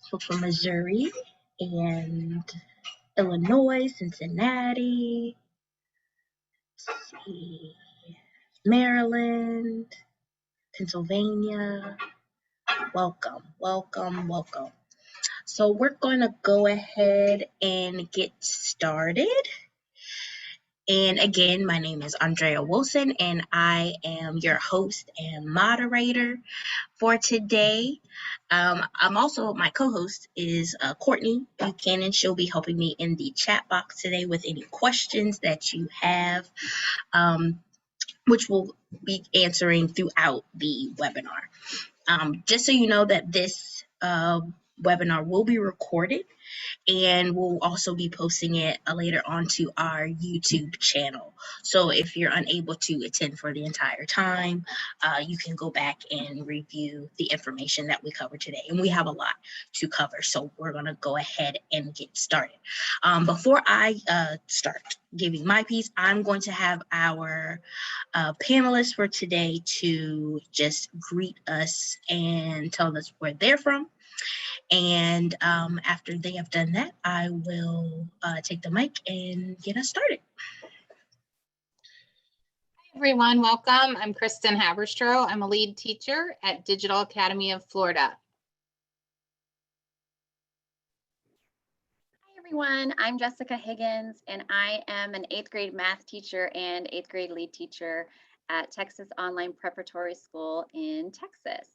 So from Missouri and Illinois, Cincinnati, let's see, Maryland, Pennsylvania. Welcome, welcome, welcome. So we're going to go ahead and get started. And again, my name is Andrea Wilson, and I am your host and moderator for today. My co-host is Courtney Buchanan. She'll be helping me in the chat box today with any questions that you have, which we'll be answering throughout the webinar. Just so you know that this webinar will be recorded, and we'll also be posting it later onto our YouTube channel. So if you're unable to attend for the entire time, you can go back and review the information that we covered today. And we have a lot to cover, so we're going to go ahead and get started. Before I start giving my piece, I'm going to have our panelists for today to just greet us and tell us where they're from. And after they have done that, I will take the mic and get us started. Hi everyone, welcome. I'm Kristen Haberstroh. I'm a lead teacher at Digital Academy of Florida. Hi everyone, I'm Jessica Higgins, and I am an 8th grade math teacher and 8th grade lead teacher at Texas Online Preparatory School in Texas.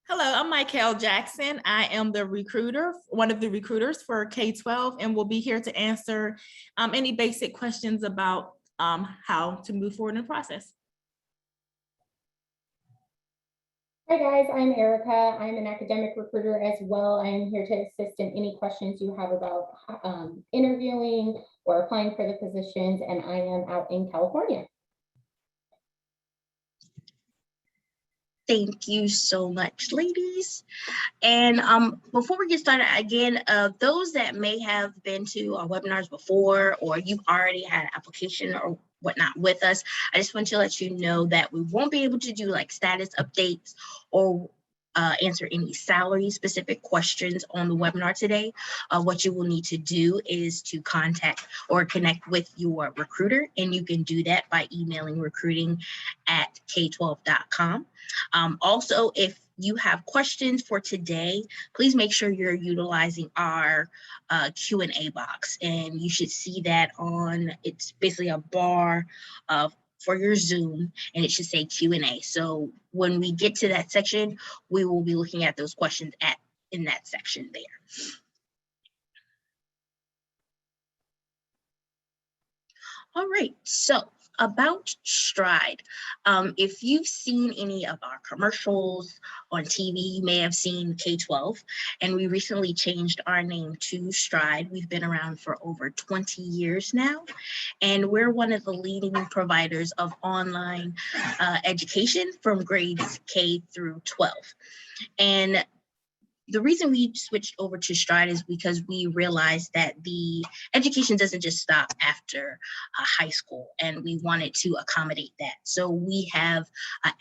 Hello, I'm Michael Jackson. I am the recruiter, one of the recruiters for K-12, and will be here to answer any basic questions about how to move forward in the process. Hi guys, I'm Erica. I'm an academic recruiter as well. I'm here to assist in any questions you have about interviewing or applying for the positions, and I am out in California. Thank you so much, ladies. And before we get started, again, those that may have been to our webinars before, or you've already had an application or whatnot with us, I just want to let you know that we won't be able to do like status updates or answer any salary specific questions on the webinar today. What you will need to do is to contact or connect with your recruiter, and you can do that by emailing recruiting@k12.com. Also, if you have questions for today, please make sure you're utilizing our Q&A box, and you should see that on, it's basically a bar for your Zoom, and it should say Q&A. So when we get to that section, we will be looking at those questions in that section there. All right, so about Stride. If you've seen any of our commercials on TV, you may have seen K-12, and we recently changed our name to Stride. We've been around for over 20 years now, and we're one of the leading providers of online education from grades K through 12. And the reason we switched over to Stride is because we realized that the education doesn't just stop after high school, and we wanted to accommodate that. So we have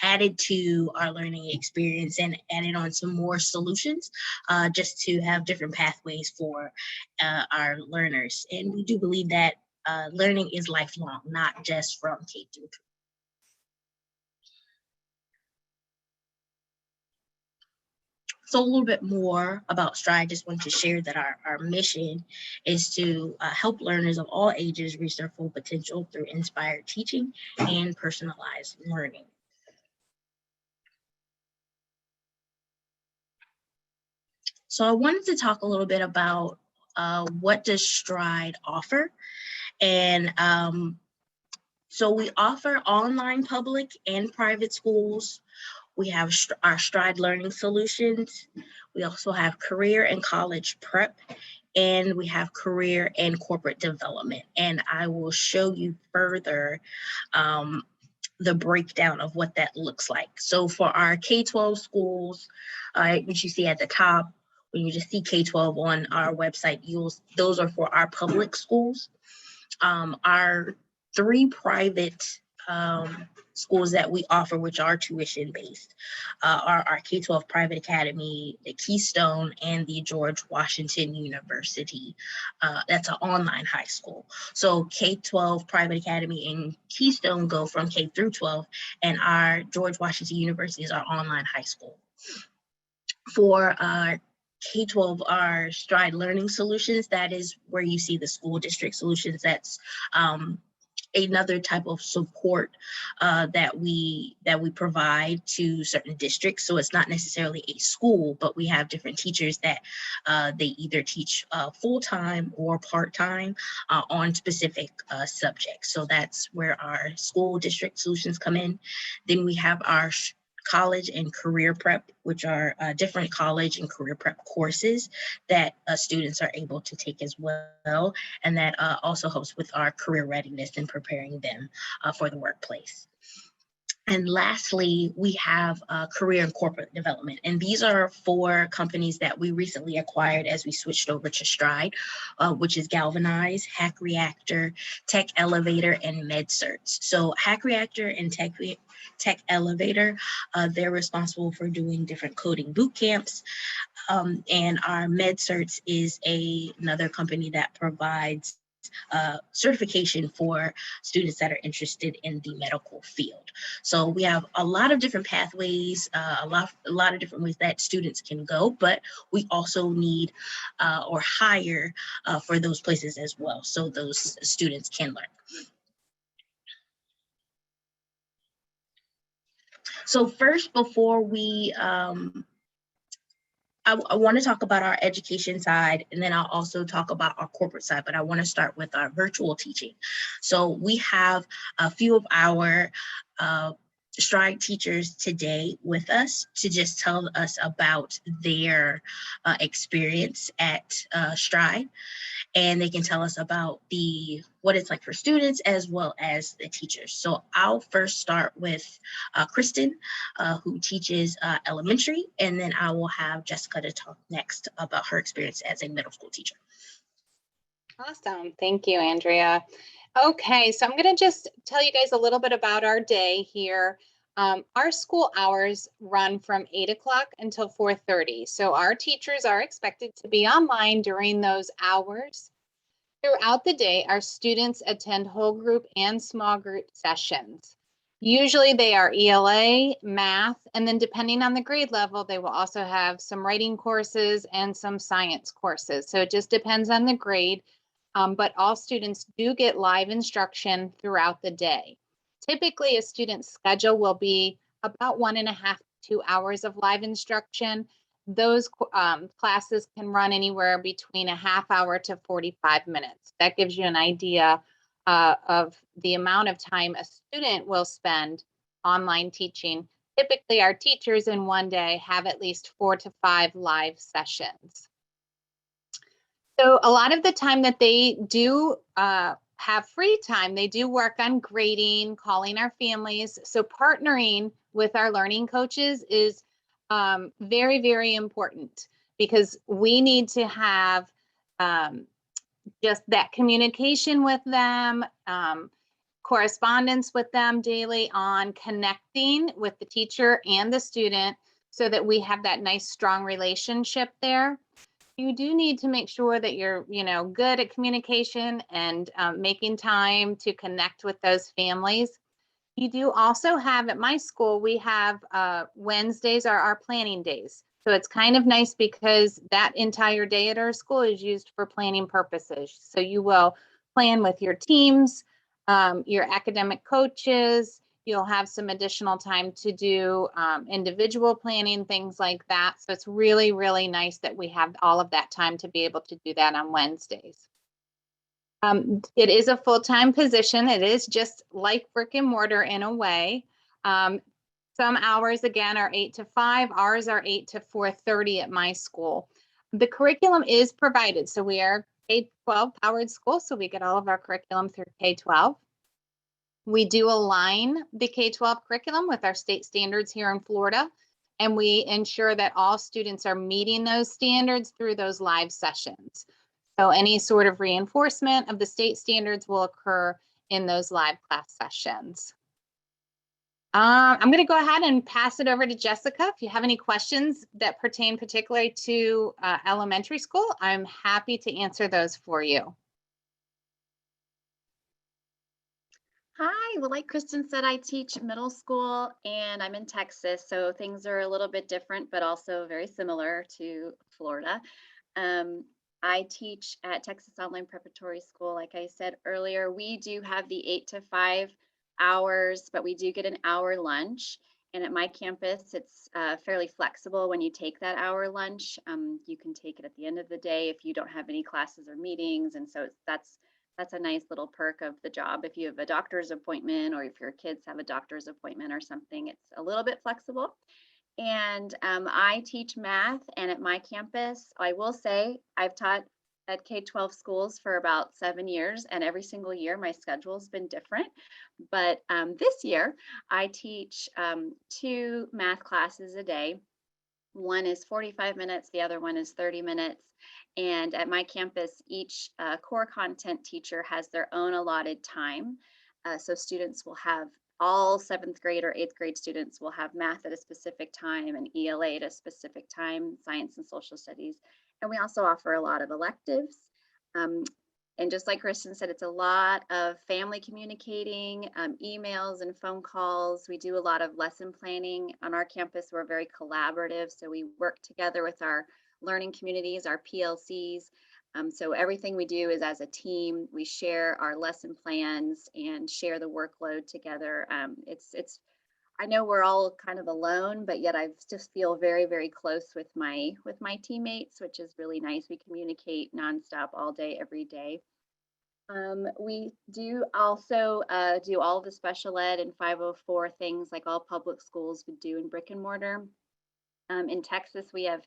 added to our learning experience and added on some more solutions just to have different pathways for our learners. And we do believe that learning is lifelong, not just from K through 12. So a little bit more about Stride. I just wanted to share that our mission is to help learners of all ages reach their full potential through inspired teaching and personalized learning. So I wanted to talk a little bit about what does Stride offer. And so we offer online public and private schools. We have our Stride Learning Solutions. We also have career and college prep, and we have career and corporate development. And I will show you further the breakdown of what that looks like. So for our K-12 schools, which you see at the top, when you just see K-12 on our website, those are for our public schools. Our 3 private schools that we offer, which are tuition-based, are our K-12 private academy, the Keystone, and the George Washington University. That's an online high school. So K-12 private academy and Keystone go from K through 12, and our George Washington University is our online high school. For K-12, our Stride Learning Solutions, that is where you see the school district solutions. That's another type of support that we provide to certain districts. So it's not necessarily a school, but we have different teachers that they either teach full-time or part-time on specific subjects. So that's where our school district solutions come in. Then we have our college and career prep, which are different college and career prep courses that students are able to take as well. And that also helps with our career readiness and preparing them for the workplace. And lastly, we have career and corporate development. And these are 4 companies that we recently acquired as we switched over to Stride, which is Galvanize, Hack Reactor, Tech Elevator, and MedCerts. So Hack Reactor and Tech Elevator, they're responsible for doing different coding boot camps. And our MedCerts is another company that provides certification for students that are interested in the medical field. So we have a lot of different pathways, a lot of different ways that students can go, but we also need or hire for those places as well, so those students can learn. So first, before we I want to talk about our education side, and then I'll also talk about our corporate side, but I want to start with our virtual teaching. So we have a few of our Stride teachers today with us to just tell us about their experience at Stride. And they can tell us about what it's like for students as well as the teachers. So I'll first start with Kristen, who teaches elementary, and then I will have Jessica to talk next about her experience as a middle school teacher. Awesome. Thank you, Andrea. Okay, so I'm going to just tell you guys a little bit about our day here. Our school hours run from 8 o'clock until 4:30. So our teachers are expected to be online during those hours. Throughout the day, our students attend whole group and small group sessions. Usually they are ELA, math, and then depending on the grade level, they will also have some writing courses and some science courses. So it just depends on the grade, but all students do get live instruction throughout the day. Typically, a student's schedule will be about 1.5 to 2 hours of live instruction. Those classes can run anywhere between a half hour to 45 minutes. That gives you an idea of the amount of time a student will spend online teaching. Typically, our teachers in one day have at least 4 to 5 live sessions. So a lot of the time that they do have free time, they do work on grading, calling our families. So partnering with our learning coaches is very, very important, because we need to have just that communication with them, correspondence with them daily on connecting with the teacher and the student so that we have that nice, strong relationship there. You do need to make sure that you're, good at communication and making time to connect with those families. You do also have, at my school, we have Wednesdays are our planning days. So it's kind of nice because that entire day at our school is used for planning purposes. So you will plan with your teams, your academic coaches. You'll have some additional time to do individual planning, things like that. So it's really, really nice that we have all of that time to be able to do that on Wednesdays. It is a full-time position. It is just like brick and mortar in a way. Some hours, again, are 8 to 5. Ours are 8 to 4:30 at my school. The curriculum is provided. So we are K-12 powered school. So we get all of our curriculum through K-12. We do align the K-12 curriculum with our state standards here in Florida. And we ensure that all students are meeting those standards through those live sessions. So any sort of reinforcement of the state standards will occur in those live class sessions. I'm going to go ahead and pass it over to Jessica. If you have any questions that pertain particularly to elementary school, I'm happy to answer those for you. Hi, well, like Kristen said, I teach middle school and I'm in Texas, so things are a little bit different, but also very similar to Florida. I teach at Texas Online Preparatory School. Like I said earlier, we do have the 8 to 5 hours, but we do get an hour lunch. And at my campus, it's fairly flexible when you take that hour lunch. You can take it at the end of the day if you don't have any classes or meetings. And so that's a nice little perk of the job. If you have a doctor's appointment or if your kids have a doctor's appointment or something, it's a little bit flexible. And I teach math, and at my campus, I will say I've taught at K-12 schools for about 7 years, and every single year my schedule's been different. But this year I teach 2 math classes a day. One is 45 minutes, the other one is 30 minutes. And at my campus, each core content teacher has their own allotted time. So students will have, all 7th grade or 8th grade students will have math at a specific time and ELA at a specific time, science and social studies. And we also offer a lot of electives. And just like Kristen said, it's a lot of family communicating, emails and phone calls. We do a lot of lesson planning on our campus. We're very collaborative. So we work together with our learning communities, our PLCs. So everything we do is as a team. We share our lesson plans and share the workload together. I know we're all kind of alone, but yet I just feel very, very close with my teammates, which is really nice. We communicate nonstop all day, every day. We do also do all the special ed and 504 things like all public schools would do in brick and mortar. In Texas, we have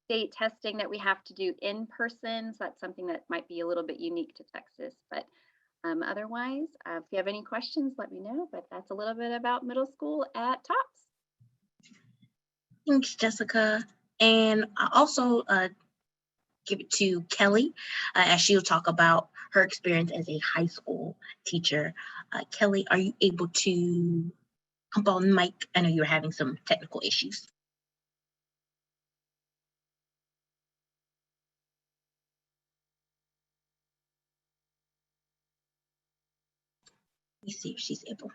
state testing that we have to do in person. So that's something that might be a little bit unique to Texas. But otherwise, if you have any questions, let me know. But that's a little bit about middle school at Topps. Thanks, Jessica. And I also give it to Kelly as she'll talk about her experience as a high school teacher. Kelly, are you able to come on the mic? I know you're having some technical issues. Let me see if she's able.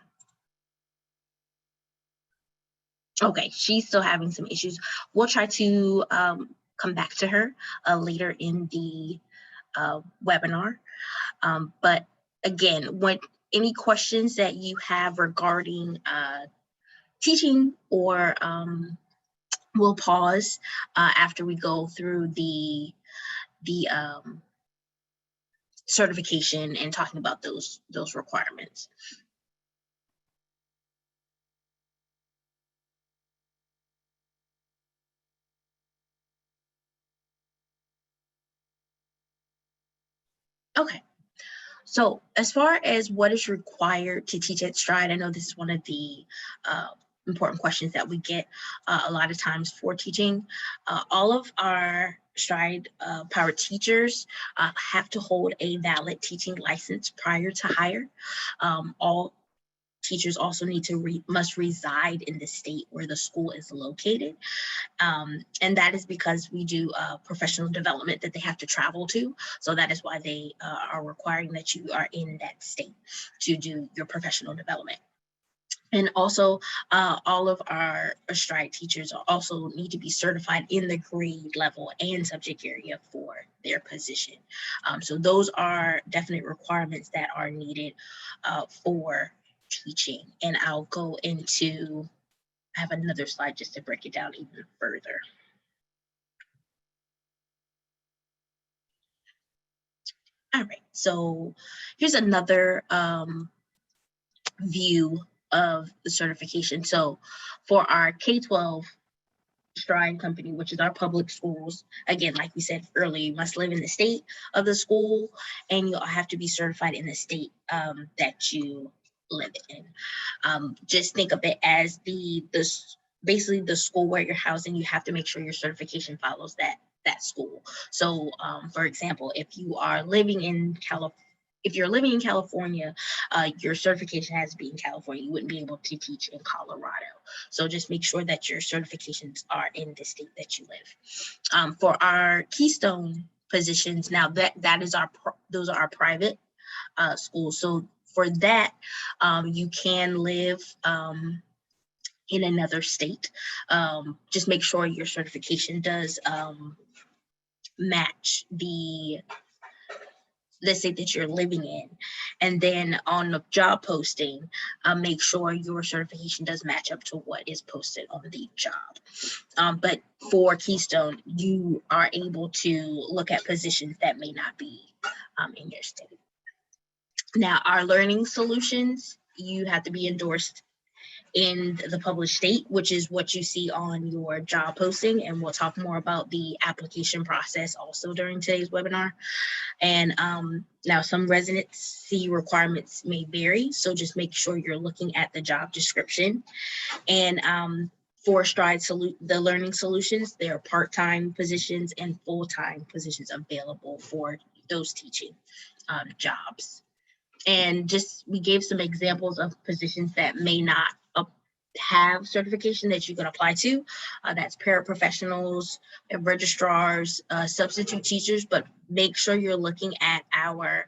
Okay, she's still having some issues. We'll try to come back to her later in the webinar. But again, any questions that you have regarding teaching, or we'll pause after we go through the certification and talking about those requirements. Okay, so as far as what is required to teach at Stride, I know this is one of the important questions that we get a lot of times for teaching. All of our Stride powered teachers have to hold a valid teaching license prior to hire. All teachers also must reside in the state where the school is located. And that is because we do professional development that they have to travel to. So that is why they are requiring that you are in that state to do your professional development. And also, all of our Stride teachers also need to be certified in the grade level and subject area for their position. So those are definite requirements that are needed for teaching. And I'll go into, I have another slide just to break it down even further. All right, so here's another view of the certification. So for our K-12 Stride company, which is our public schools, again, like we said earlier, you must live in the state of the school and you'll have to be certified in the state that you live in. Just think of it as basically the school where you're housing. You have to make sure your certification follows that school. So for example, if you are living in if you're living in California, your certification has to be in California. You wouldn't be able to teach in Colorado. So just make sure that your certifications are in the state that you live. For our Keystone positions, now that is those are our private schools. So for that, you can live in another state. Just make sure your certification does match the state that you're living in. And then on the job posting, make sure your certification does match up to what is posted on the job. But for Keystone, you are able to look at positions that may not be in your state. Now, our learning solutions, you have to be endorsed in the published state, which is what you see on your job posting. And we'll talk more about the application process also during today's webinar. And now some residency requirements may vary. So just make sure you're looking at the job description. And for Stride the Learning Solutions, there are part-time positions and full-time positions available for those teaching jobs. And just we gave some examples of positions that may not have certification that you can apply to. That's paraprofessionals, registrars, substitute teachers, but make sure you're looking at our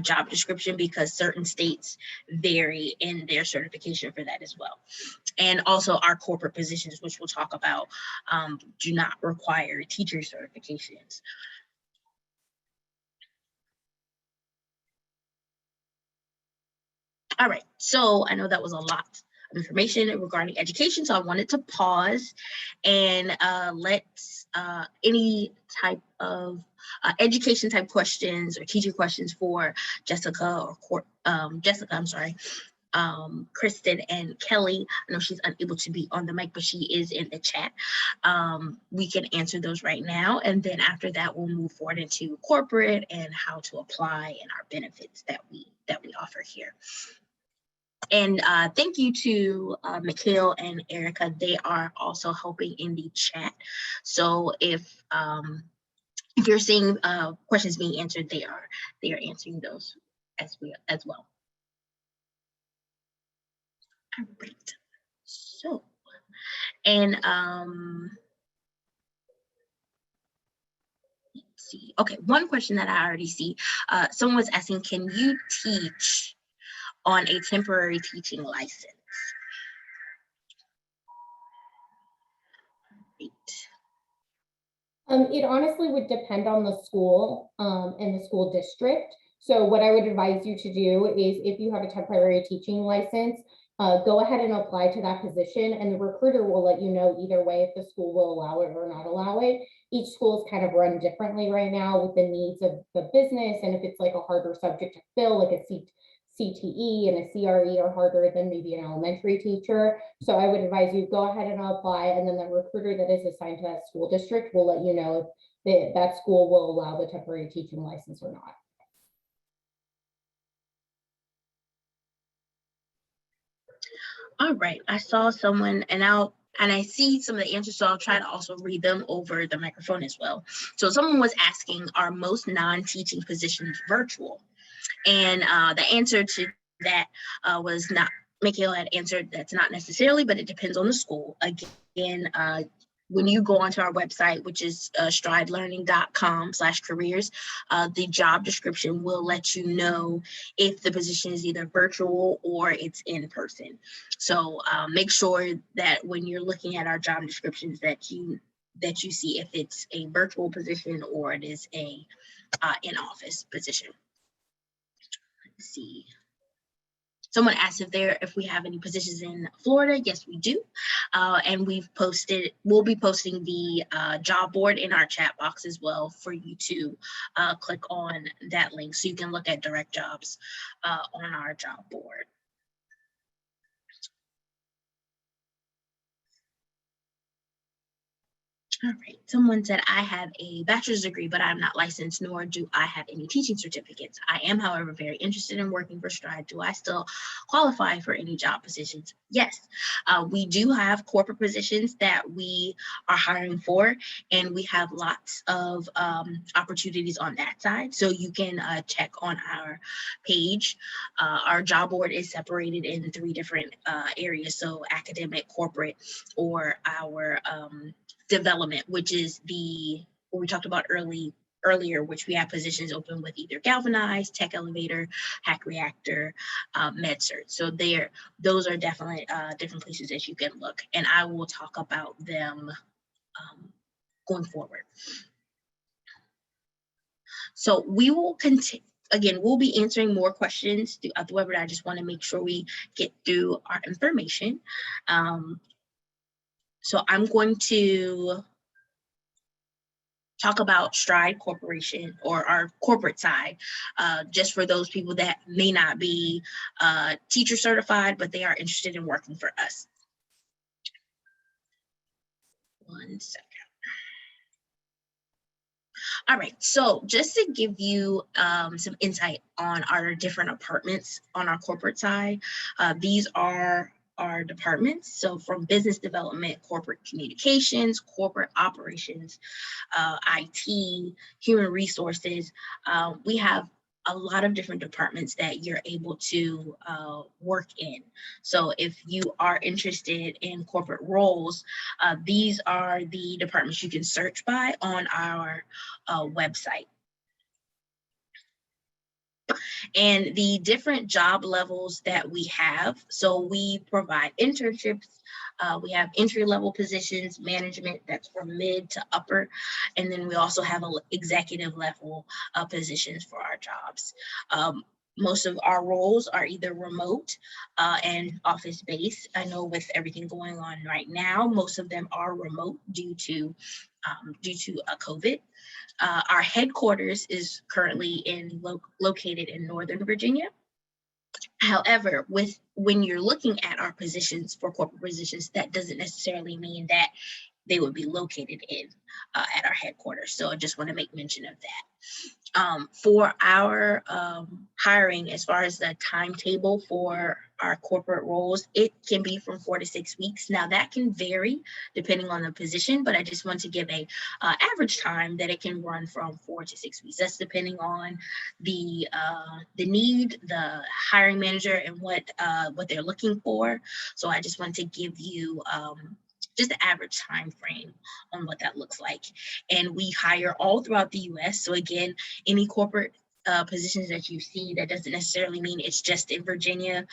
job description because certain states vary in their certification for that as well. And also our corporate positions, which we'll talk about, do not require teacher certifications. All right, so I know that was a lot of information regarding education, so I wanted to pause and let's any type of education type questions or teacher questions for Jessica or Kristen and Kelly. I know she's unable to be on the mic, but she is in the chat. We can answer those right now, and then after that, we'll move forward into corporate and how to apply and our benefits that we offer here. And thank you to Mikhail and Erica. They are also helping in the chat. So if you're seeing questions being answered, they are answering those as well. All right. So, and let's see. Okay, one question that I already see. Someone was asking, can you teach on a temporary teaching license? It honestly would depend on the school and the school district. So what I would advise you to do is if you have a temporary teaching license, go ahead and apply to that position, and the recruiter will let you know either way if the school will allow it or not allow it. Each school is kind of run differently right now with the needs of the business, and if it's like a harder subject to fill, like a CTE and a CRE are harder than maybe an elementary teacher. So I would advise you go ahead and apply, and then the recruiter that is assigned to that school district will let you know if that school will allow the temporary teaching license or not. All right, I saw someone and I see some of the answers, so I'll try to also read them over the microphone as well. So someone was asking, are most non-teaching positions virtual? And the answer to that was not, Mikhail had answered that's not necessarily, but it depends on the school. Again, when you go onto our website, which is stridelearning.com/careers, the job description will let you know if the position is either virtual or it's in person. So make sure that when you're looking at our job descriptions that you see if it's a virtual position or it is a in-office position. Let's see. Someone asked if we have any positions in Florida. Yes, we do. And we'll be posting the job board in our chat box as well for you to click on that link so you can look at direct jobs on our job board. All right. Someone said, I have a bachelor's degree, but I'm not licensed, nor do I have any teaching certificates. I am, however, very interested in working for Stride. Do I still qualify for any job positions? Yes. We do have corporate positions that we are hiring for, and we have lots of opportunities on that side. So you can check on our page. Our job board is separated in 3 different areas. So academic, corporate, or our development, which is what we talked about earlier, which we have positions open with either Galvanize, Tech Elevator, Hack Reactor, MedCert. So those are definitely different places that you can look, and I will talk about them going forward. So we will continue. Again, we'll be answering more questions throughout the webinar. I just want to make sure we get through our information. So I'm going to talk about Stride Corporation, or our corporate side, just for those people that may not be teacher certified, but they are interested in working for us. 1 second. All right, so just to give you some insight on our different departments on our corporate side, these are our departments. So from business development, corporate communications, corporate operations, IT, human resources, we have a lot of different departments that you're able to work in. So if you are interested in corporate roles, these are the departments you can search by on our website. And the different job levels that we have. So we provide internships. We have entry-level positions, management, that's from mid to upper. And then we also have executive level positions for our jobs. Most of our roles are either remote and office-based. I know with everything going on right now, most of them are remote due to COVID. Our headquarters is currently located in Northern Virginia. However, when you're looking at our positions for corporate positions, that doesn't necessarily mean that they would be located at our headquarters. So I just want to make mention of that. For our hiring, as far as the timetable for our corporate roles, it can be from 4 to 6 weeks. Now that can vary depending on the position, but I just want to give a average time that it can run from 4 to 6 weeks. That's depending on the need, the hiring manager, and what they're looking for. So I just want to give you just the average time frame on what that looks like. And we hire all throughout the US. So again, any corporate positions that you see, that doesn't necessarily mean it's just in Virginia.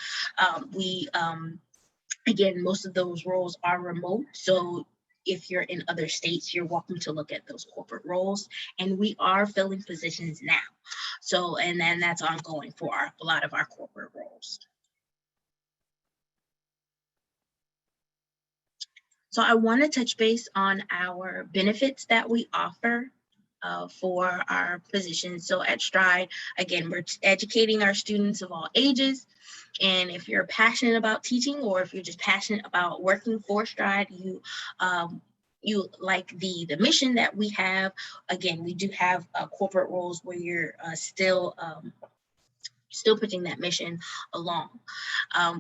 Again, most of those roles are remote. So if you're in other states, you're welcome to look at those corporate roles. And we are filling positions now. So, and then that's ongoing for a lot of our corporate roles. So I want to touch base on our benefits that we offer for our positions. So at Stride, again, we're educating our students of all ages. And if you're passionate about teaching, or if you're just passionate about working for Stride, you like the mission that we have. Again, we do have corporate roles where you're still pushing that mission along.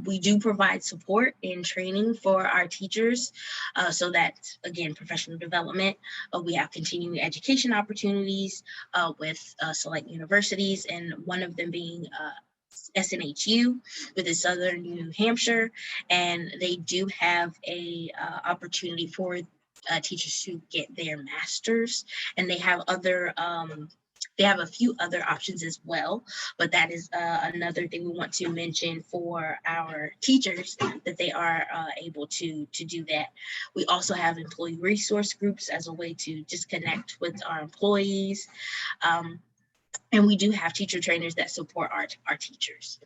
We do provide support and training for our teachers. So that's, again, professional development. We have continuing education opportunities with select universities, and one of them being SNHU with the Southern New Hampshire. And they do have a opportunity for teachers to get their master's, and they have other they have a few other options as well, but that is another thing we want to mention for our teachers, that they are able to do that. We also have employee resource groups as a way to just connect with our employees. And we do have teacher trainers that support our teachers.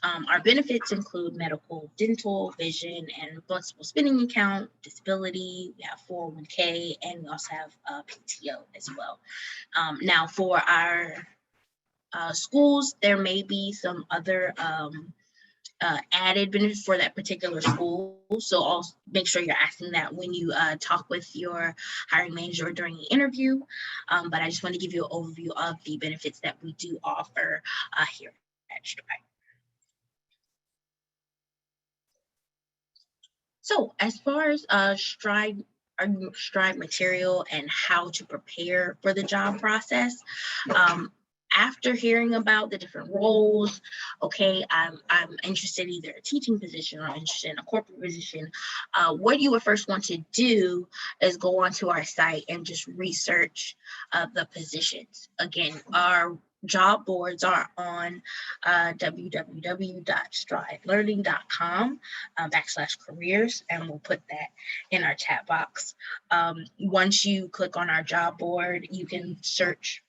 Our benefits include medical, dental, vision, and flexible spending account, disability. We have 401k, and we also have PTO as well. Now for our schools, there may be some other added benefits for that particular school. So also make sure you're asking that when you talk with your hiring manager during the interview. But I just want to give you an overview of the benefits that we do offer here at Stride. So as far as Stride material and how to prepare for the job process, after hearing about the different roles, okay, I'm interested in either a teaching position or I'm interested in a corporate position. What you would first want to do is go onto our site and just research the positions. Again, our job boards are on www.stridelearning.com/careers, and we'll put that in our chat box. Once you click on our job board, you can search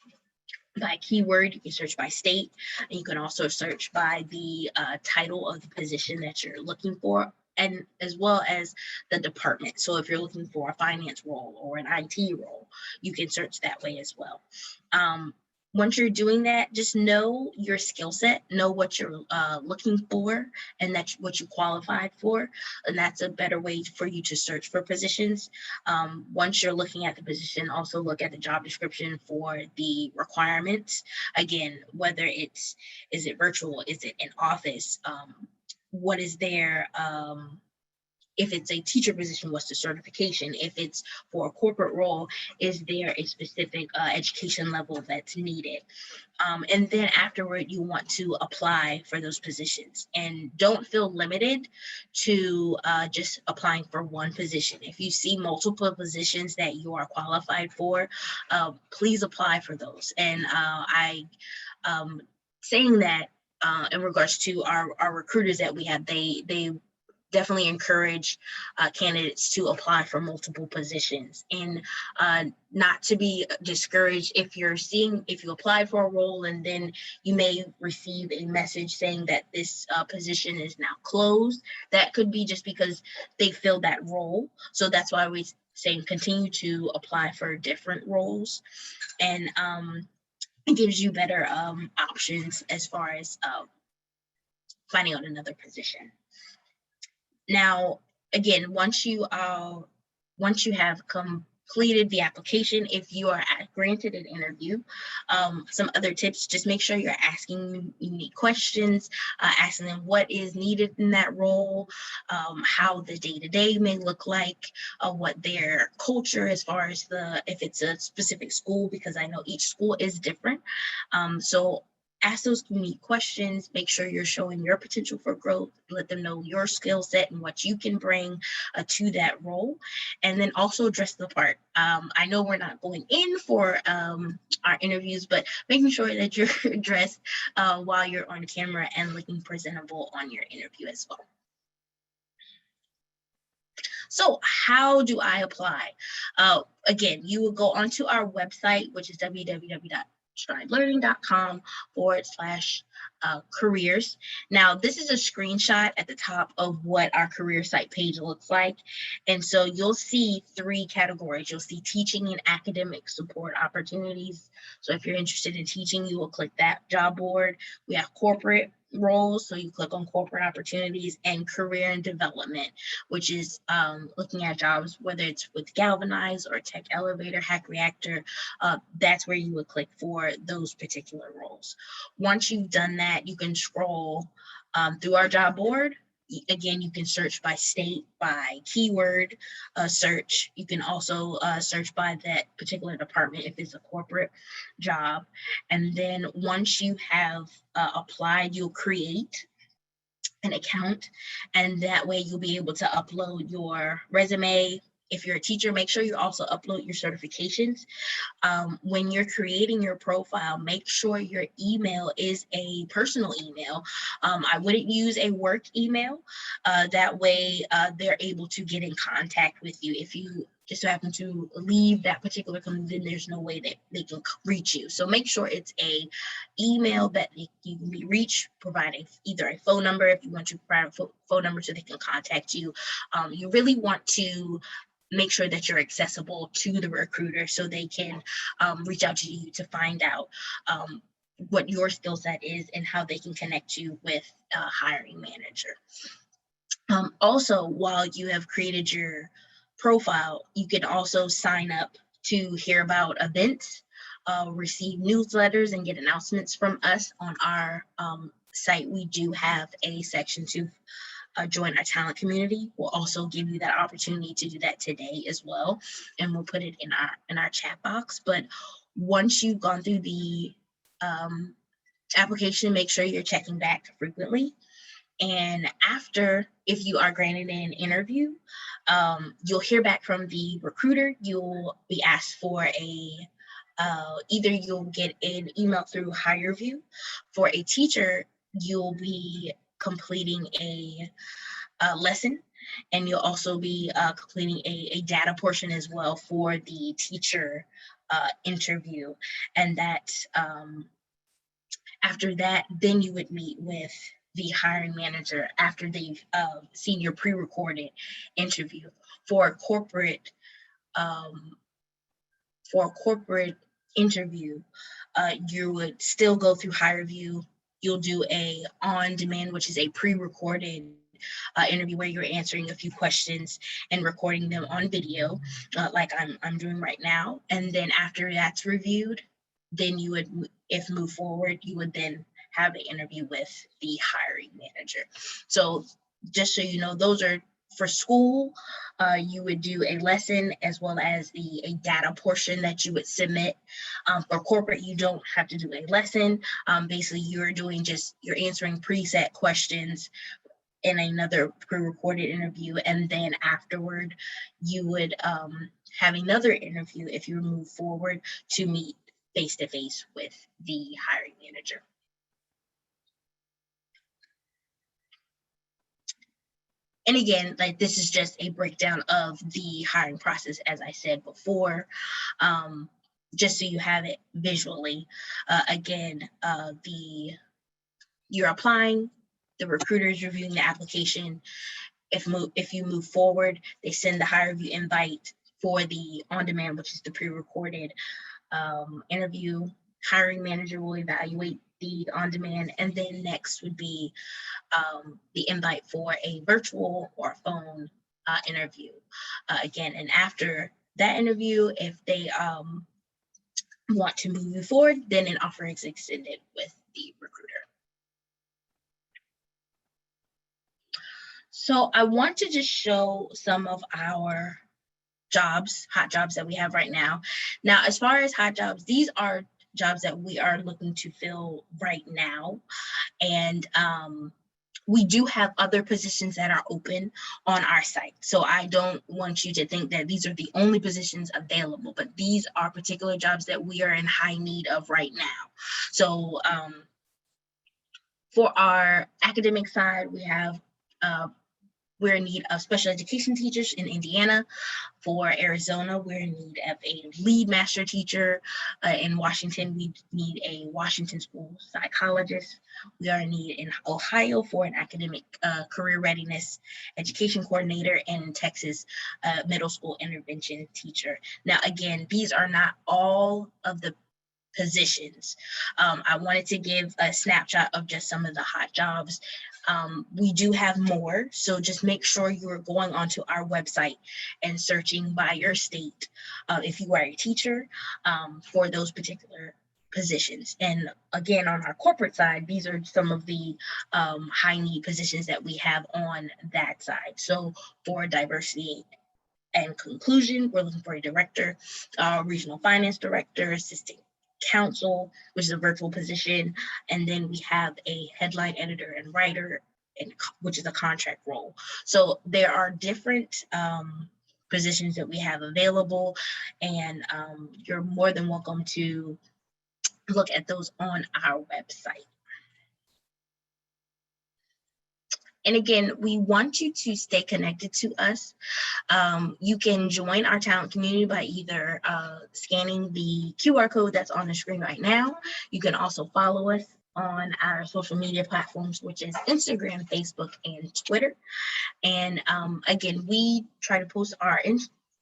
by keyword, you can search by state, and you can also search by the title of the position that you're looking for, and as well as the department. So if you're looking for a finance role or an IT role, you can search that way as well. Once you're doing that, just know your skill set, know what you're looking for, and that's what you qualified for. And that's a better way for you to search for positions. Once you're looking at the position, also look at the job description for the requirements. Again, whether is it virtual, is it in office, what is there, if it's a teacher position, what's the certification? If it's for a corporate role, is there a specific education level that's needed? And then afterward, you want to apply for those positions. And don't feel limited to just applying for one position. If you see multiple positions that you are qualified for, please apply for those. And saying that in regards to our recruiters that we have, they definitely encourage candidates to apply for multiple positions, and not to be discouraged if you apply for a role and then you may receive a message saying that this position is now closed. That could be just because they filled that role. So that's why we say continue to apply for different roles, and it gives you better options as far as finding out another position. Now, again, once you have completed the application, if you are granted an interview, some other tips: just make sure you're asking unique questions, asking them what is needed in that role, how the day-to-day may look like, what their culture as far as if it's a specific school, because I know each school is different. So ask those unique questions, make sure you're showing your potential for growth, let them know your skill set and what you can bring to that role, and then also dress the part. I know we're not going in for our interviews, but making sure that you're dressed while you're on camera and looking presentable on your interview as well. So how do I apply? Again, you will go onto our website, which is www.stridelearning.com/careers. Now, this is a screenshot at the top of what our career site page looks like. And so you'll see 3 categories. You'll see teaching and academic support opportunities. So if you're interested in teaching, you will click that job board. We have corporate roles, so you click on corporate opportunities, and career and development, which is looking at jobs, whether it's with Galvanize or Tech Elevator, Hack Reactor. That's where you would click for those particular roles. Once you've done that, you can scroll through our job board. Again, you can search by state, by keyword search. You can also search by that particular department if it's a corporate job. And then once you have applied, you'll create an account, and that way you'll be able to upload your resume. If you're a teacher, make sure you also upload your certifications. When you're creating your profile, make sure your email is a personal email. I wouldn't use a work email. That way they're able to get in contact with you. If you just happen to leave that particular company, then there's no way that they can reach you. So make sure it's a email that you can be reached, providing either a phone number if you want to provide a phone number so they can contact you. You really want to make sure that you're accessible to the recruiter so they can reach out to you to find out what your skill set is and how they can connect you with a hiring manager. Also, while you have created your profile, you can also sign up to hear about events, receive newsletters, and get announcements from us on our site. We do have a section to join our talent community. We'll also give you that opportunity to do that today as well, and we'll put it in our chat box. But once you've gone through the application, make sure you're checking back frequently. And after, if you are granted an interview, you'll hear back from the recruiter. You'll be asked for either you'll get an email through HireVue. For a teacher, you'll be completing a lesson, and you'll also be completing a data portion as well for the teacher interview. And that after that, then you would meet with the hiring manager after they've seen your pre-recorded interview. For a corporate interview, you would still go through HireVue. You'll do a on-demand, which is a pre-recorded interview where you're answering a few questions and recording them on video, like I'm doing right now. And then after that's reviewed, then you would, if move forward, you would then have an interview with the hiring manager. So just so you know, those are for school. You would do a lesson as well as a data portion that you would submit. For corporate, you don't have to do a lesson. Basically, you're answering preset questions in another pre-recorded interview, and then afterward, you would have another interview if you move forward to meet face-to-face with the hiring manager. And again, like, this is just a breakdown of the hiring process, as I said before, just so you have it visually. Again, you're applying, the recruiter is reviewing the application. If you move forward, they send the HireVue invite for the on-demand, which is the pre-recorded interview. Hiring manager will evaluate the on-demand, and then next would be the invite for a virtual or phone interview. Again, and after that interview, if they want to move you forward, then an offer is extended with the recruiter. So I want to just show some of our jobs, hot jobs that we have right now. Now, as far as hot jobs, these are jobs that we are looking to fill right now. And we do have other positions that are open on our site. So I don't want you to think that these are the only positions available, but these are particular jobs that we are in high need of right now. So for our academic side, we have we're in need of special education teachers in Indiana. For Arizona, we're in need of a lead master teacher. In Washington, we need a Washington school psychologist. We are in need in Ohio for an academic career readiness education coordinator, and in Texas, middle school intervention teacher. Now, again, these are not all of the positions. I wanted to give a snapshot of just some of the hot jobs. We do have more, so just make sure you're going onto our website and searching by your state if you are a teacher for those particular positions. And again, on our corporate side, these are some of the high need positions that we have on that side. So for diversity and inclusion, we're looking for a director, regional finance director, assistant counsel, which is a virtual position, and then we have a headline editor and writer, which is a contract role. So there are different positions that we have available, and you're more than welcome to look at those on our website. And again, we want you to stay connected to us. You can join our talent community by either scanning the QR code that's on the screen right now. You can also follow us on our social media platforms, which is Instagram, Facebook, and Twitter. And again, we try to post our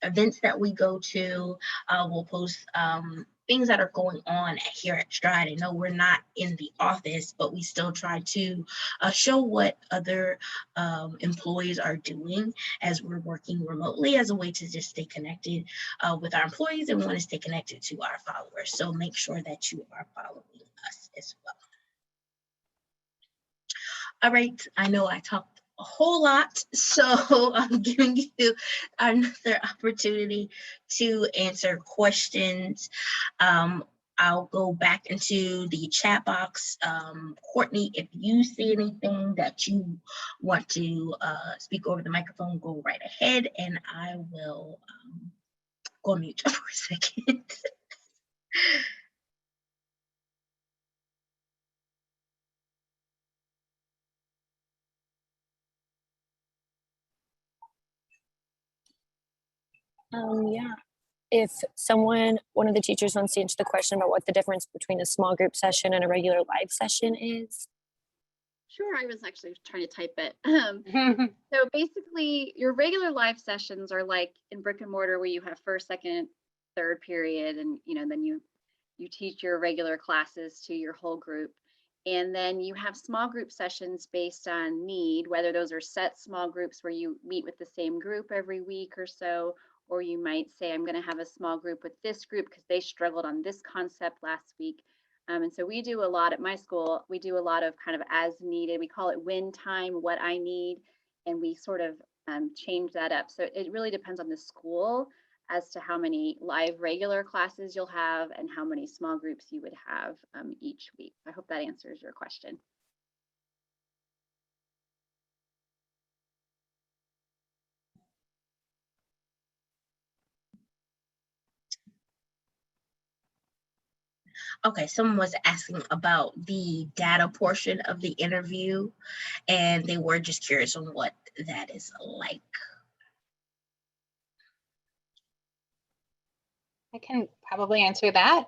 events that we go to. We'll post things that are going on here at Stride. I know we're not in the office, but we still try to show what other employees are doing as we're working remotely as a way to just stay connected with our employees, and we want to stay connected to our followers. So make sure that you are following us as well. All right, I know I talked a whole lot, so I'm giving you another opportunity to answer questions. I'll go back into the chat box. Courtney, if you see anything that you want to speak over the microphone, go right ahead, and I will go on mute for a second. Yeah, if one of the teachers wants to answer the question about what the difference between a small group session and a regular live session is. Sure, I was actually trying to type it. So basically, your regular live sessions are like in brick and mortar where you have first, second, third period, and then you teach your regular classes to your whole group. And then you have small group sessions based on need, whether those are set small groups where you meet with the same group every week or so, or you might say, I'm going to have a small group with this group because they struggled on this concept last week. And so we do a lot at my school. We do a lot of kind of as needed. We call it win time, what I need. And we sort of change that up. So it really depends on the school as to how many live regular classes you'll have and how many small groups you would have each week. I hope that answers your question. Okay, someone was asking about the data portion of the interview, and they were just curious on what that is like. I can probably answer that.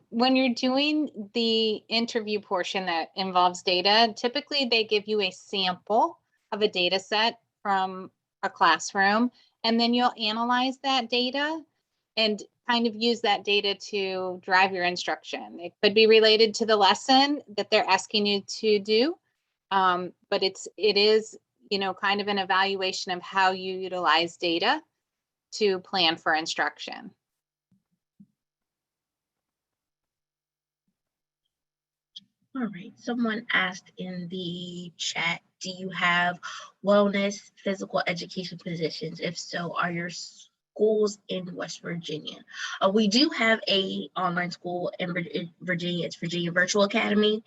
When you're doing the interview portion that involves data, typically they give you a sample of a data set from a classroom, and then you'll analyze that data and kind of use that data to drive your instruction. It could be related to the lesson that they're asking you to do, but it is kind of an evaluation of how you utilize data to plan for instruction. All right, someone asked in the chat, do you have wellness, physical education positions? If so, are your schools in West Virginia? We do have a online school in Virginia. It's Virginia Virtual Academy.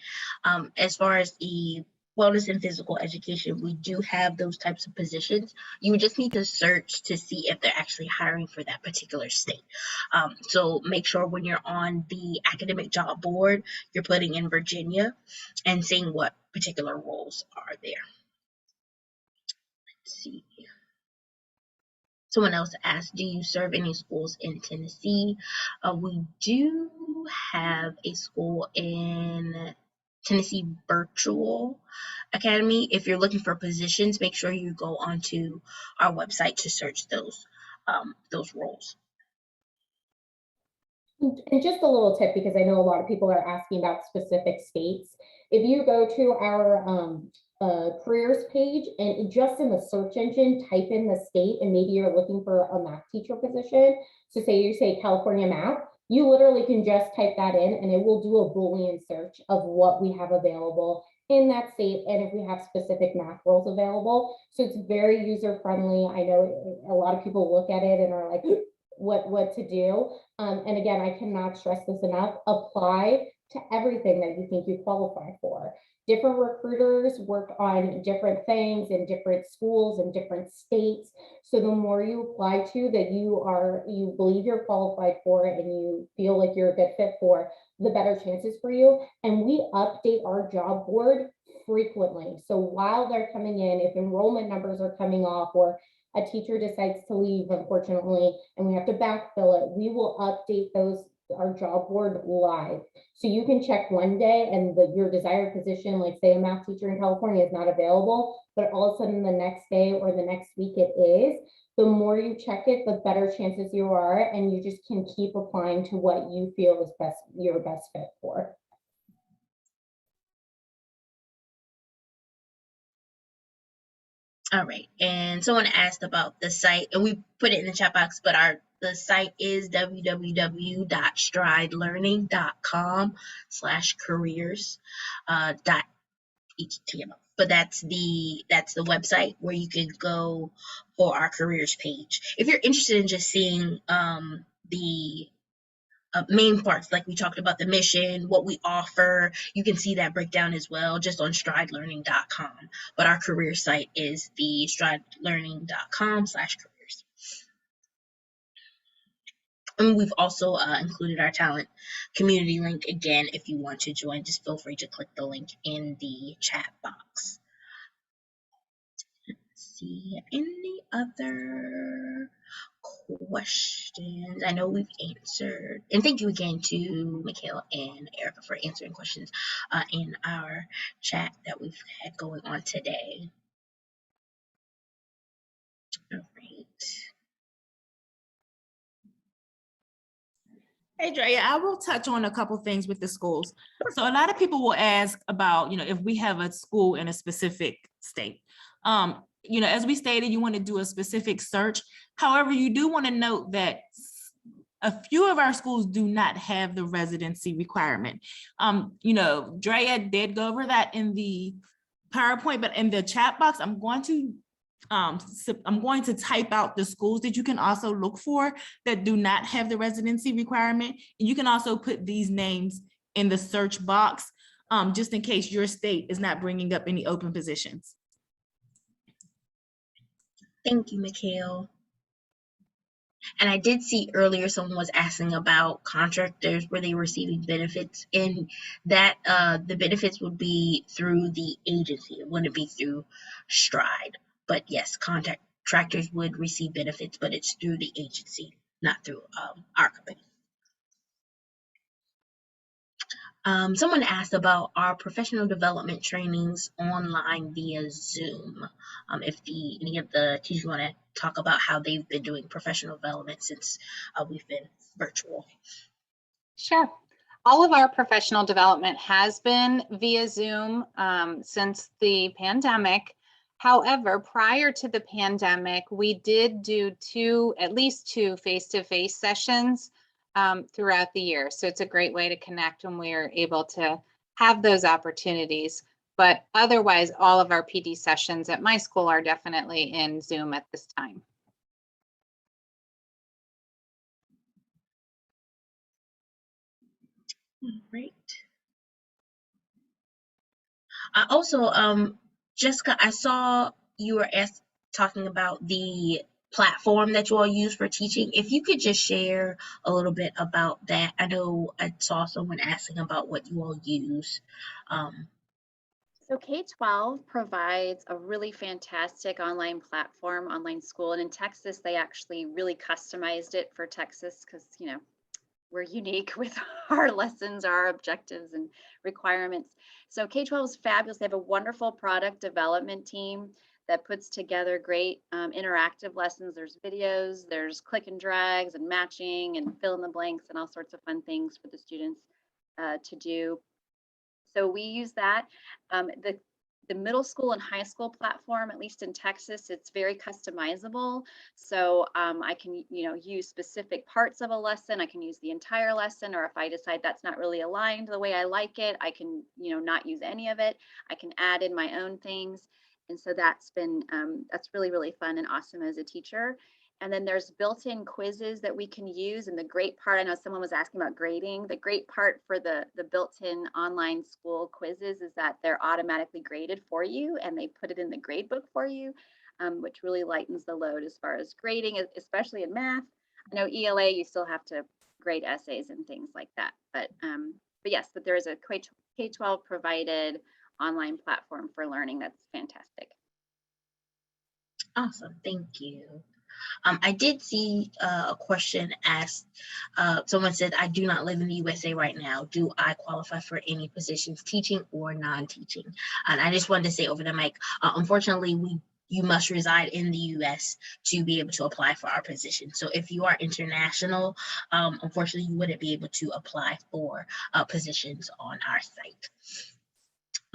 As far as the wellness and physical education, we do have those types of positions. You just need to search to see if they're actually hiring for that particular state. So make sure when you're on the academic job board, you're putting in Virginia and seeing what particular roles are there. Let's see. Someone else asked, do you serve any schools in Tennessee? We do have a school in Tennessee Virtual Academy. If you're looking for positions, make sure you go onto our website to search those roles. And just a little tip, because I know a lot of people are asking about specific states. If you go to our careers page and just in the search engine, type in the state, and maybe you're looking for a math teacher position. So say you say California math, you literally can just type that in and it will do a Boolean search of what we have available in that state and if we have specific math roles available. So it's very user friendly. I know a lot of people look at it and are like, what to do. And again, I cannot stress this enough. Apply to everything that you think you qualify for. Different recruiters work on different things in different schools and different states. So the more you apply to that you believe you're qualified for and you feel like you're a good fit for, the better chances for you. And we update our job board frequently. So while they're coming in, if enrollment numbers are coming off or a teacher decides to leave, unfortunately, and we have to backfill it, we will update those our job board live. So you can check one day and your desired position, like say a math teacher in California is not available, but all of a sudden the next day or the next week it is. The more you check it, the better chances you are, and you just can keep applying to what you feel is best, your best fit for. All right, and someone asked about the site, and we put it in the chat box, but the site is www.stridelearning.com/careers .html. But that's the website where you can go for our careers page. If you're interested in just seeing the main parts, like we talked about the mission, what we offer, you can see that breakdown as well just on stridelearning.com. But our career site is the stridelearning.com/careers. And we've also included our talent community link. Again, if you want to join, just feel free to click the link in the chat box. Let's see, any other questions? I know we've answered, and thank you again to Michaela and Erica for answering questions in our chat that we've had going on today. All right. Hey, Drea, I will touch on a couple things with the schools. So a lot of people will ask about, if we have a school in a specific state. As we stated, you want to do a specific search. However, you do want to note that a few of our schools do not have the residency requirement. Drea did go over that in the PowerPoint, but in the chat box, I'm going to type out the schools that you can also look for that do not have the residency requirement. And you can also put these names in the search box, just in case your state is not bringing up any open positions. Thank you, Mikhail. And I did see earlier someone was asking about contractors, were they receiving benefits, and that the benefits would be through the agency. It wouldn't be through Stride. But yes, contractors would receive benefits, but it's through the agency, not through our company. Someone asked about our professional development trainings online via Zoom. If any of the teachers want to talk about how they've been doing professional development since we've been virtual. Sure. All of our professional development has been via Zoom since the pandemic. However, prior to the pandemic, we did do at least two face-to-face sessions throughout the year. So it's a great way to connect when we're able to have those opportunities. But otherwise, all of our PD sessions at my school are definitely in Zoom at this time. Great. Also, Jessica, I saw you were talking about the platform that you all use for teaching. If you could just share a little bit about that. I know I saw someone asking about what you all use. So K-12 provides a really fantastic online platform, online school. And in Texas, they actually really customized it for Texas because, we're unique with our lessons, our objectives and requirements. So K-12 is fabulous. They have a wonderful product development team that puts together great interactive lessons. There's videos, there's click and drags and matching and fill in the blanks and all sorts of fun things for the students to do. So we use that. The middle school and high school platform, at least in Texas, it's very customizable. So I can, use specific parts of a lesson. I can use the entire lesson, or if I decide that's not really aligned the way I like it, I can, not use any of it. I can add in my own things. And so that's been, that's really, really fun and awesome as a teacher. And then there's built-in quizzes that we can use. And the great part, I know someone was asking about grading. The great part for the built-in online school quizzes is that they're automatically graded for you and they put it in the grade book for you, which really lightens the load as far as grading, especially in math. I know ELA, you still have to grade essays and things like that. But yes, but there is a K-12 provided online platform for learning that's fantastic. Awesome, thank you. I did see a question asked. Someone said, I do not live in the USA right now. Do I qualify for any positions, teaching or non-teaching? And I just wanted to say over the mic, unfortunately, you must reside in the US to be able to apply for our position. So if you are international, unfortunately, you wouldn't be able to apply for positions on our site.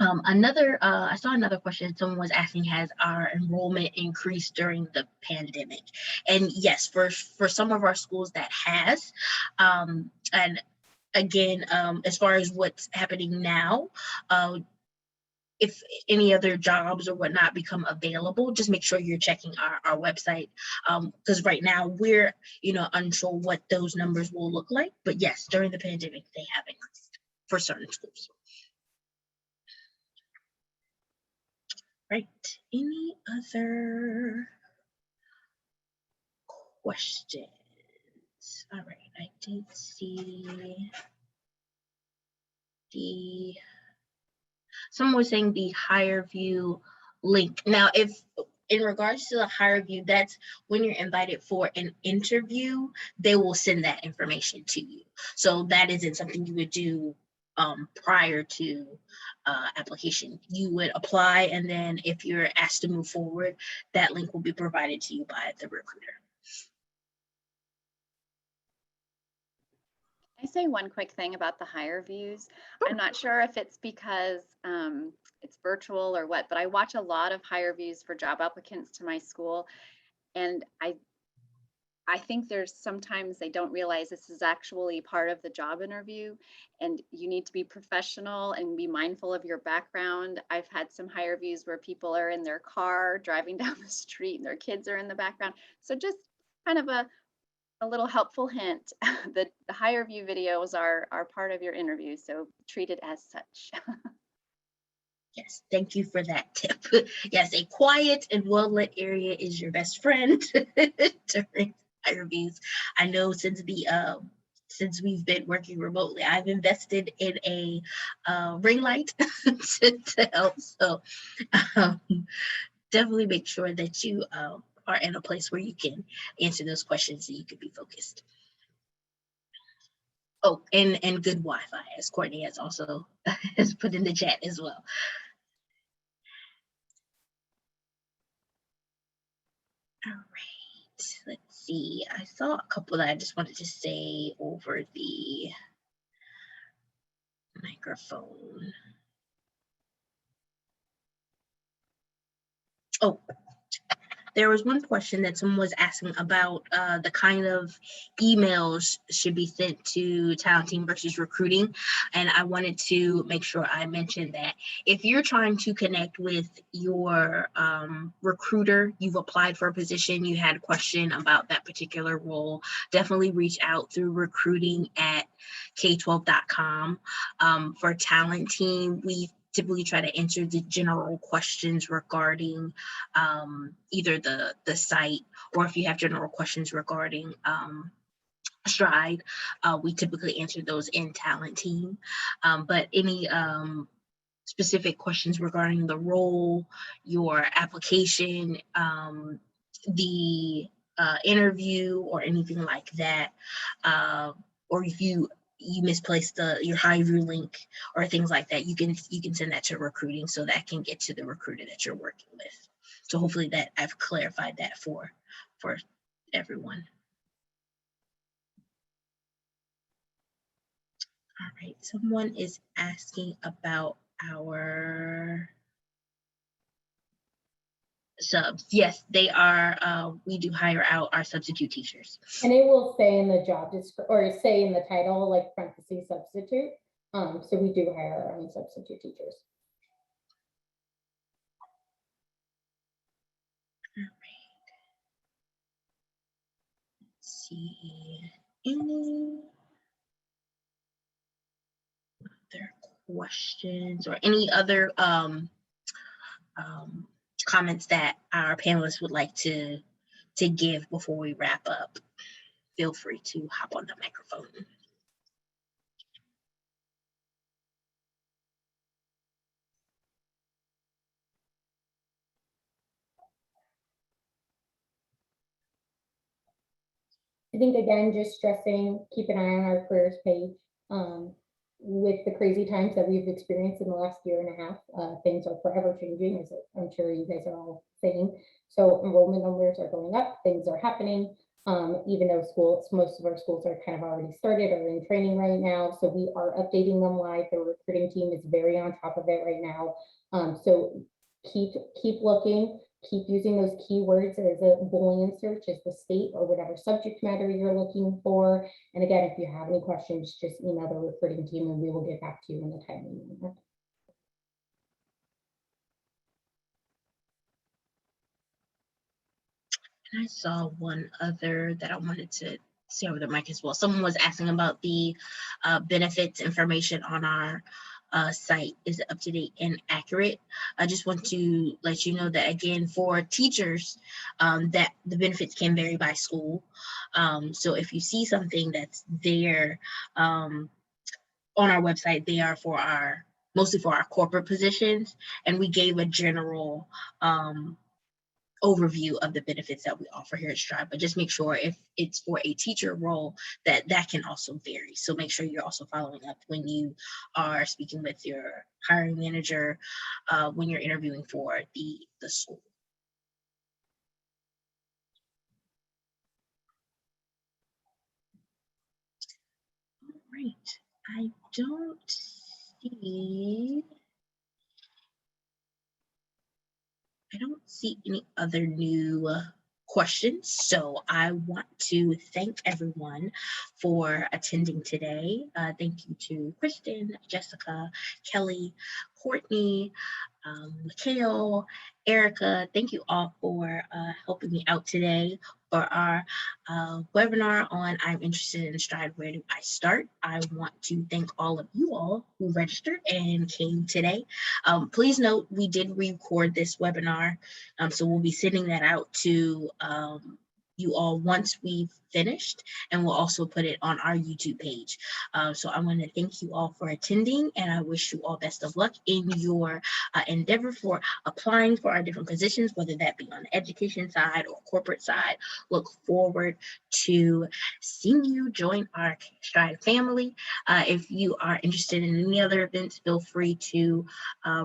I saw another question someone was asking, has our enrollment increased during the pandemic? And yes, for some of our schools that has, and again, as far as what's happening now, if any other jobs or whatnot become available, just make sure you're checking our website, because right now we're unsure what those numbers will look like. But yes, during the pandemic, they have increased for certain schools. Right. Any other questions? All right. I did see someone was saying the HireVue link. Now, if in regards to the HireVue, that's when you're invited for an interview, they will send that information to you. So that isn't something you would do prior to application. You would apply, and then if you're asked to move forward, that link will be provided to you by the recruiter. I say one quick thing about the HireVues. I'm not sure if it's because it's virtual or what, but I watch a lot of HireVues for job applicants to my school, and I think there's sometimes they don't realize this is actually part of the job interview, and you need to be professional and be mindful of your background. I've had some HireVues where people are in their car driving down the street and their kids are in the background. So just kind of a little helpful hint that the HireVue videos are part of your interview, so treat it as such. Yes, thank you for that tip. Yes, a quiet and well-lit area is your best friend during interviews. I know since we've been working remotely, I've invested in a ring light to help. So definitely make sure that you are in a place where you can answer those questions so you can be focused. Oh, and good Wi-Fi, as Courtney has also has put in the chat as well. All right, let's see. I saw a couple that I just wanted to say over the microphone. Oh, there was one question that someone was asking about the kind of emails should be sent to talent team versus recruiting. And I wanted to make sure I mentioned that if you're trying to connect with your recruiter, you've applied for a position, you had a question about that particular role, definitely reach out through recruiting@k12.com. For talent team, we typically try to answer the general questions regarding either the site, or if you have general questions regarding Stride, we typically answer those in talent team. But any specific questions regarding the role, your application, the interview, or anything like that, or if you misplaced your HireVue link or things like that, you can send that to recruiting so that can get to the recruiter that you're working with. So hopefully that I've clarified that for everyone. All right, someone is asking about our subs. Yes, they are. We do hire out our substitute teachers. And it will say in the job description, or say in the title, like parentheses substitute. So we do hire our own substitute teachers. All right. Let's see. Any other questions or any other comments that our panelists would like to give before we wrap up? Feel free to hop on the microphone. think again, just stressing, keep an eye on our careers page. With the crazy times that we've experienced in the last year and a half, things are forever changing, as I'm sure you guys are all saying. So enrollment numbers are going up, things are happening. Even though most of our schools are kind of already started or in training right now. So we are updating them live. The recruiting team is very on top of it right now. So keep looking. Keep using those keywords as a Boolean search as the state or whatever subject matter you're looking for. And again, if you have any questions, just email the recruiting team and we will get back to you in the timely manner. And I saw one other that I wanted to see over the mic as well. Someone was asking about the benefits information on our site. Is it up to date and accurate? I just want to let you know that, again, for teachers, that the benefits can vary by school. So if you see something that's there on our website, they are mostly for our corporate positions, and we gave a general overview of the benefits that we offer here at Stride, but just make sure if it's for a teacher role that can also vary. So make sure you're also following up when you are speaking with your hiring manager, when you're interviewing for the school. All right, I don't see any other new questions. So I want to thank everyone for attending today. Thank you to Kristen, Jessica, Kelly, Courtney, Mikhail, Erica. Thank you all for helping me out today for our webinar on I'm interested in Stride, where do I start? I want to thank all of you all who registered and came today. Please note, we did record this webinar, so we'll be sending that out to you all once we've finished, and we'll also put it on our YouTube page. So I want to thank you all for attending, and I wish you all best of luck in your endeavor for applying for our different positions, whether that be on the education side or corporate side. Look forward to seeing you join our Stride family. If you are interested in any other events, feel free to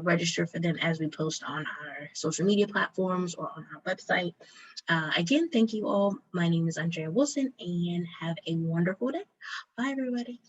register for them as we post on our social media platforms or on our website. Again, thank you all. My name is Andrea Wilson, and have a wonderful day. Bye, everybody.